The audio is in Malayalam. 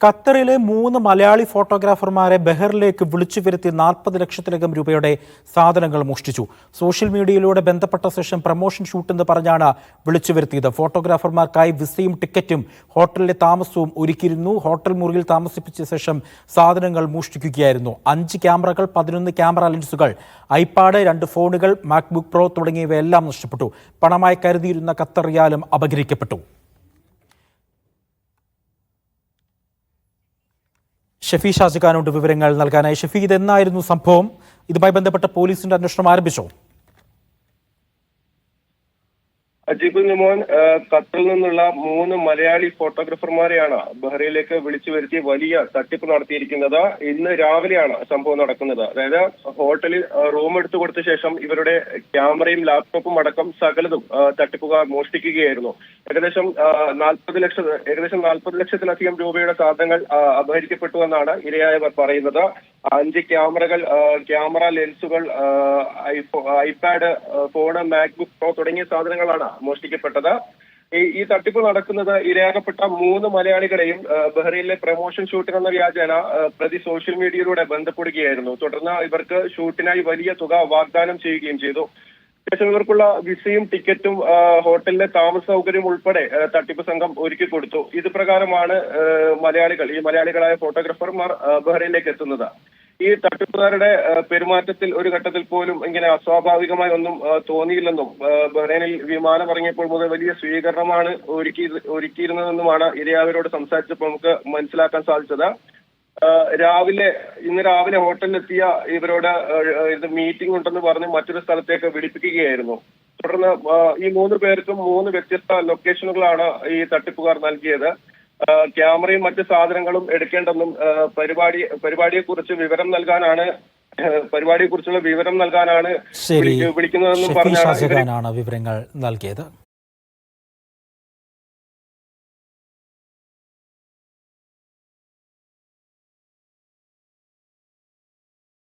ഖത്തറിലെ 3 മലയാളി ഫോട്ടോഗ്രാഫർമാരെ ബഹറിലേക്ക് വിളിച്ചു വരുത്തി 40 ലക്ഷത്തിലധികം രൂപയുടെ സാധനങ്ങൾ മോഷ്ടിച്ചു. സോഷ്യൽ മീഡിയയിലൂടെ ബന്ധപ്പെട്ട ശേഷം പ്രമോഷൻ ഷൂട്ടെന്ന് പറഞ്ഞാണ് വിളിച്ചു വരുത്തിയത്. ഫോട്ടോഗ്രാഫർമാർക്കായി വിസയും ടിക്കറ്റും ഹോട്ടലിലെ താമസവും ഒരുക്കിയിരുന്നു. ഹോട്ടൽ മുറിയിൽ താമസിപ്പിച്ച ശേഷം സാധനങ്ങൾ മോഷ്ടിക്കുകയായിരുന്നു. 5 ക്യാമറകൾ, 11 ക്യാമറ ലെൻസുകൾ, ഐപാഡ്, 2 ഫോണുകൾ, മാക്ബുക്ക് പ്രോ തുടങ്ങിയവയെല്ലാം നഷ്ടപ്പെട്ടു. പണമായി കരുതിയിരുന്ന ഖത്തർ റിയാലും അപഹരിക്കപ്പെട്ടു. ഷഫി ഷാജഖാനോട് വിവരങ്ങൾ നൽകാനായി. ഷഫി, ഇതെന്നായിരുന്നു സംഭവം? ഇതുമായി ബന്ധപ്പെട്ട പോലീസിന്റെ അന്വേഷണം ആരംഭിച്ചോ? അജീബ് നിമോൻ, ഖത്തറിൽ നിന്നുള്ള 3 മലയാളി ഫോട്ടോഗ്രാഫർമാരെയാണ് ബഹ്റൈനിലേക്ക് വിളിച്ചു വരുത്തി വലിയ തട്ടിപ്പ് നടത്തിയിരിക്കുന്നത്. ഇന്ന് രാവിലെയാണ് സംഭവം നടക്കുന്നത്. അതായത് ഹോട്ടലിൽ റൂം എടുത്തു കൊടുത്ത ശേഷം ഇവരുടെ ക്യാമറയും ലാപ്ടോപ്പും അടക്കം സകലതും തട്ടിപ്പുകാർ മോഷ്ടിക്കുകയായിരുന്നു. ഏകദേശം 40 ലക്ഷത്തിലധികം രൂപയുടെ സാധനങ്ങൾ അപഹരിക്കപ്പെട്ടു എന്നാണ് ഇരയായവർ പറയുന്നത്. 5 ക്യാമറകൾ, ക്യാമറ ലെൻസുകൾ, ഐപാഡ്, ഫോണ്, മാക്ബുക്ക് പ്രോ തുടങ്ങിയ സാധനങ്ങളാണ് മോഷ്ടിക്കപ്പെട്ടത്. ഈ തട്ടിപ്പ് നടക്കുന്നത് ഇരയാകപ്പെട്ട 3 മലയാളികളെയും ബഹ്റൈനിലെ പ്രമോഷൻ ഷൂട്ടിനെന്ന വ്യാജേന പ്രതി സോഷ്യൽ മീഡിയയിലൂടെ ബന്ധപ്പെടുകയായിരുന്നു. തുടർന്ന് ഇവർക്ക് ഷൂട്ടിനായി വലിയ തുക വാഗ്ദാനം ചെയ്യുകയും ചെയ്തു. ശേഷം ഇവർക്കുള്ള വിസയും ടിക്കറ്റും ഹോട്ടലിലെ താമസ സൗകര്യം ഉൾപ്പെടെ തട്ടിപ്പ് സംഘം ഒരുക്കി കൊടുത്തു. ഇത് പ്രകാരമാണ് ഈ മലയാളികളായ ഫോട്ടോഗ്രാഫർമാർ ബഹ്റൈനിലേക്ക് എത്തുന്നത്. ഈ തട്ടിപ്പുകാരുടെ പെരുമാറ്റത്തിൽ ഒരു ഘട്ടത്തിൽ പോലും ഇങ്ങനെ അസ്വാഭാവികമായി ഒന്നും തോന്നിയില്ലെന്നും ബഹ്റൈനിൽ വിമാനം ഇറങ്ങിയപ്പോൾ മുതൽ വലിയ സ്വീകരണമാണ് ഒരുക്കിയിരുന്നതെന്നുമാണ് ഇരയാവരോട് സംസാരിച്ചപ്പോൾ നമുക്ക് മനസ്സിലാക്കാൻ സാധിച്ചത്. ഇന്ന് രാവിലെ ഹോട്ടലിലെത്തിയ ഇവരോട് ഇത് മീറ്റിംഗ് ഉണ്ടെന്ന് പറഞ്ഞ് മറ്റൊരു സ്ഥലത്തേക്ക് വിളിപ്പിക്കുകയായിരുന്നു. തുടർന്ന് ഈ 3 പേർക്കും 3 വ്യത്യസ്ത ലൊക്കേഷനുകളാണ് ഈ തട്ടിപ്പുകാർ നൽകിയത്. ക്യാമറയും മറ്റ് സാധനങ്ങളും എടുക്കേണ്ടെന്നും പരിപാടിയെക്കുറിച്ചുള്ള വിവരം നൽകാനാണ് വിളിക്കുന്നതെന്നും പറഞ്ഞാണ് വിവരങ്ങൾ നൽകിയത്.